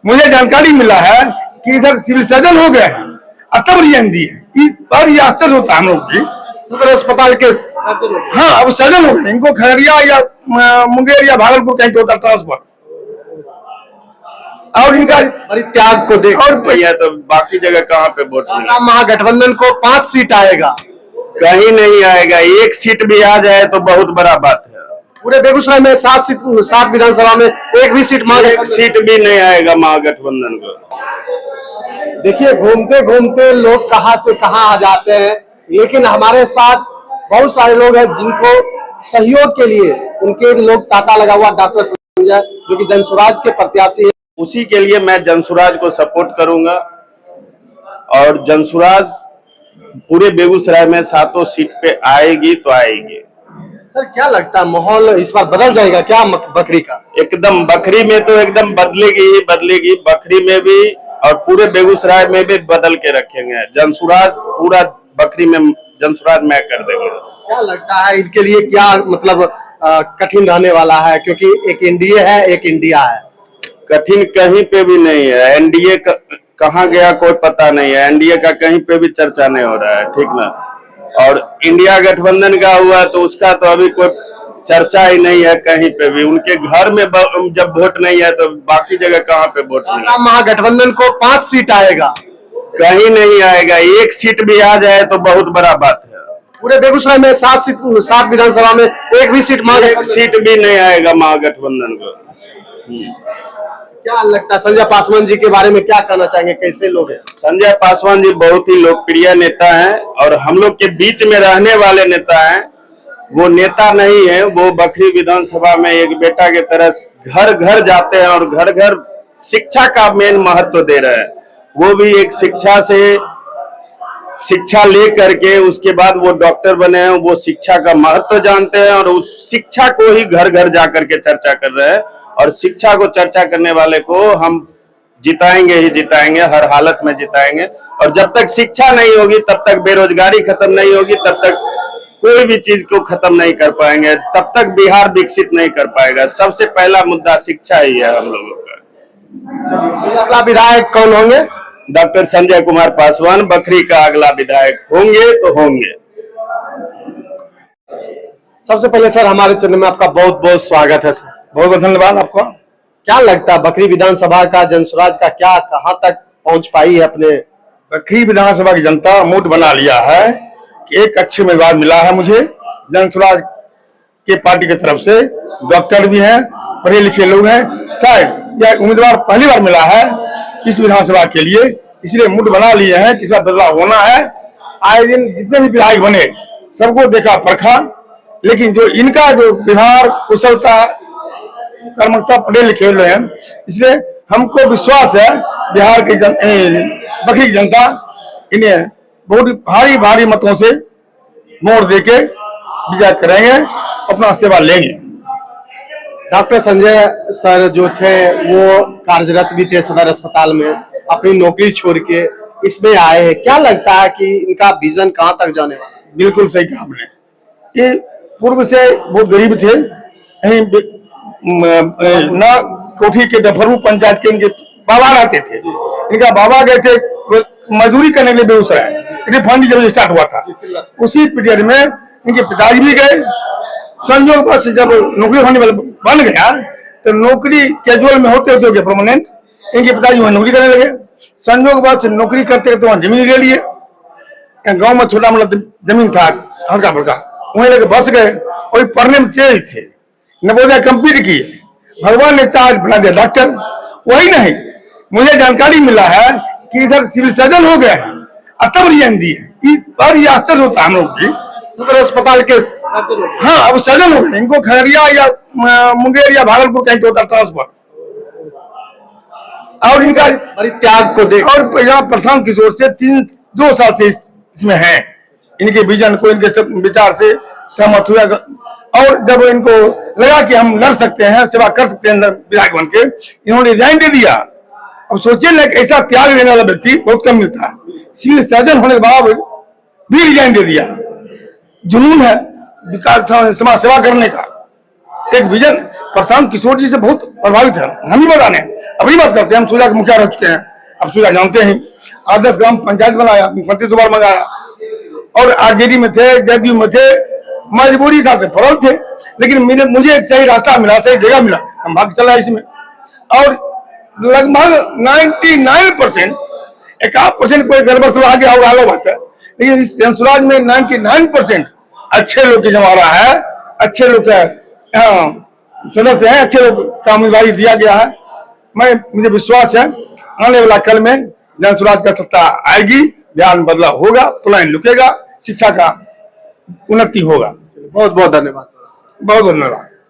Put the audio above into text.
मुझे जानकारी मिला है कि इधर सिविल सर्जन हो गए हैं और तब रिजाइन दी है। पर ये आश्चर्य होता है हम लोग की। सदर अस्पताल के हाँ, अब सर्जन हो गए, इनको खगड़िया या मुंगेर या भागलपुर कहीं होता ट्रांसफर, और इनका परित्याग को देख और तो बाकी जगह कहाँ पे वोट महागठबंधन को 5 सीट आएगा, कहीं नहीं आएगा। एक सीट भी आ जाए तो बहुत बड़ा बात है। पूरे बेगूसराय में 7 विधानसभा में एक भी सीट सीट भी नहीं आएगा महागठबंधन को। देखिए, घूमते घूमते लोग कहां से कहां आ जाते हैं, लेकिन हमारे साथ बहुत सारे लोग हैं जिनको सहयोग के लिए उनके लोग तांता लगा हुआ। डॉक्टर संजय जो कि जनसुराज के प्रत्याशी है, उसी के लिए मैं जनसुराज को सपोर्ट करूंगा और जनसुराज पूरे बेगूसराय में 7 सीट पे आएगी तो आएगी। सर क्या लगता है माहौल इस बार बदल जाएगा क्या बकरी का? एकदम बकरी में तो एकदम बदलेगी ही बदलेगी, बकरी में भी और पूरे बेगूसराय में भी बदल के रखेंगे। जनसुराज पूरा बकरी में जनसुराज मैं कर देंगे। क्या लगता है इनके लिए क्या मतलब कठिन रहने वाला है, क्योंकि एक एनडीए है एक इंडिया है? कठिन कहीं पे भी नहीं है। एनडीए कहाँ गया कोई पता नहीं है, एनडीए का कहीं पे भी चर्चा नहीं हो रहा है, ठीक ना। और इंडिया गठबंधन का हुआ तो उसका तो अभी कोई चर्चा ही नहीं है कहीं पे भी। उनके घर में जब वोट नहीं है तो बाकी जगह कहाँ पे वोट नहीं है। महागठबंधन को 5 सीट आएगा, कहीं नहीं आएगा। एक सीट भी आ जाए तो बहुत बड़ा बात है। पूरे बेगूसराय में 7 विधानसभा में एक भी सीट सीट भी नहीं आएगा महागठबंधन को। क्या लगता है संजय पासवान जी के बारे में क्या कहना चाहेंगे, कैसे लोग हैं? संजय पासवान जी बहुत ही लोकप्रिय नेता हैं और हम लोग के बीच में रहने वाले नेता हैं। वो नेता नहीं है, वो बखरी विधानसभा में एक बेटा के तरह घर घर जाते हैं और घर घर शिक्षा का मेन महत्व दे रहे हैं। वो भी एक शिक्षा ले करके उसके बाद वो डॉक्टर बने हैं। वो शिक्षा का महत्व जानते हैं और उस शिक्षा को ही घर घर जा करके चर्चा कर रहे हैं। और शिक्षा को चर्चा करने वाले को हम जिताएंगे ही जिताएंगे, हर हालत में जिताएंगे। और जब तक शिक्षा नहीं होगी तब तक बेरोजगारी खत्म नहीं होगी, तब तक कोई भी चीज को खत्म नहीं कर पाएंगे, तब तक बिहार विकसित नहीं कर पाएगा। सबसे पहला मुद्दा शिक्षा ही है हम लोगों का। अगला विधायक कौन होंगे? डॉक्टर संजय कुमार पासवान बखरी का अगला विधायक होंगे तो होंगे। सबसे पहले सर हमारे चैनल में आपका बहुत बहुत स्वागत है सर। बहुत बहुत धन्यवाद आपका। क्या लगता है बखरी विधानसभा का जनसुराज का क्या कहां तक पहुंच पाई है? अपने बखरी विधानसभा की जनता मूड बना लिया है कि एक अच्छे उम्मीदवार मिला है मुझे जनसुराज के पार्टी की तरफ से। डॉक्टर भी हैं, पढ़े लिखे लोग हैं, शायद यह उम्मीदवार पहली बार मिला है इस विधानसभा के लिए, इसलिए मूड बना लिए हैं कि इस बार बदलाव होना है। आए दिन जितने भी विधायक बने सबको देखा परखा, लेकिन जो इनका जो व्यवहार कुशलता कर्मठता पढ़े लिखे लोग हैं, इसलिए हमको विश्वास है बिहार की बखरी की जनता इन्हें बहुत भारी भारी मतों से मोड़ देके विजय करेंगे, अपना सेवा लेंगे। डॉक्टर संजय सर जो थे वो कार्यरत भी थे सदर अस्पताल में, अपनी नौकरी छोड़ के इसमें आए हैं। क्या लगता है कि इनका विजन कहां तक जाने वाला? बिल्कुल सही कहा आपने। ये पूर्व से बहुत गरीब थे, ना कोठी के डफरू पंचायत के इनके बाबा रहते थे। इनका बाबा गए थे मजदूरी करने के लिए बेगूसराय, फंड जब स्टार्ट हुआ था उसी पीरियड में इनके पिताजी भी गए। संयोग बस जब नौकरी होने वाला बन गया तो नौकरी कैजुअल में होते होते परमानेंट इनके पिताजी वहां नौकरी करने लगे। संयोग बस नौकरी करते करते वहां जमीन ले लिए। गांव में छोटा मोटा जमीन था हल्का फुल्का, वहीं लेके बस गए। कोई पढ़ने में तेज थे, नवोदय कंप्लीट किए, भगवान ने चार्ज बना दिया डॉक्टर। वही नहीं, मुझे जानकारी मिला है कि इधर सिविल सर्जन हो गए हैं और तब रिजाइन दी है। और ये आश्चर्य होता है हम लोग की। सदर अस्पताल के हाँ, अब सर्जन हो गए, इनको खगड़िया या मुंगेर या भागलपुर कहीं होता ट्रांसफर, और इनका परित्याग को देख और यहाँ प्रशांत किशोर से 2 साल से इसमें है। इनके विजन को, इनके विचार से सहमत हुआ और जब इनको लगा कि हम लड़ सकते हैं, सेवा कर सकते हैं विधायक बन के, इन्होंने रिजाइन दे दिया। अब सोचिए ना, ऐसा त्याग देने वाला व्यक्ति बहुत कम मिलता है। सिविल सर्जन होने के बाद भी रिजाइन दे दिया। जुनून है विकास समाज सेवा करने का। एक विजन प्रशांत किशोर जी से बहुत प्रभावित है। हम ही बताने अपनी बात करते हैं, हम सुजा के मुखिया रह चुके हैं, अब सुजा जानते हैं। आदर्श ग्राम पंचायत बनाया, मुख्यमंत्री दोबारा मंगाया, और आरजेडी में थे, जदयू में थे, मजबूरी था, फरोल थे, लेकिन मुझे एक सही रास्ता मिला, सही जगह मिला, हम भाग चला इसमें। और लगभग 99%, 1% कोई गड़बड़ से आगे और अलग बात है, लेकिन इस जनसुराज में 99% अच्छे लोग की जमा रहा है, अच्छे लोग का सदस्य है, अच्छे लोग का उम्मीदवारी दिया गया है। मुझे विश्वास है आने वाला कल में जनसुराज का सत्ता आएगी, बिहार में बदलाव होगा, पलायन रुकेगा, शिक्षा का उन्नति होगा। बहुत बहुत धन्यवाद सर। बहुत धन्यवाद।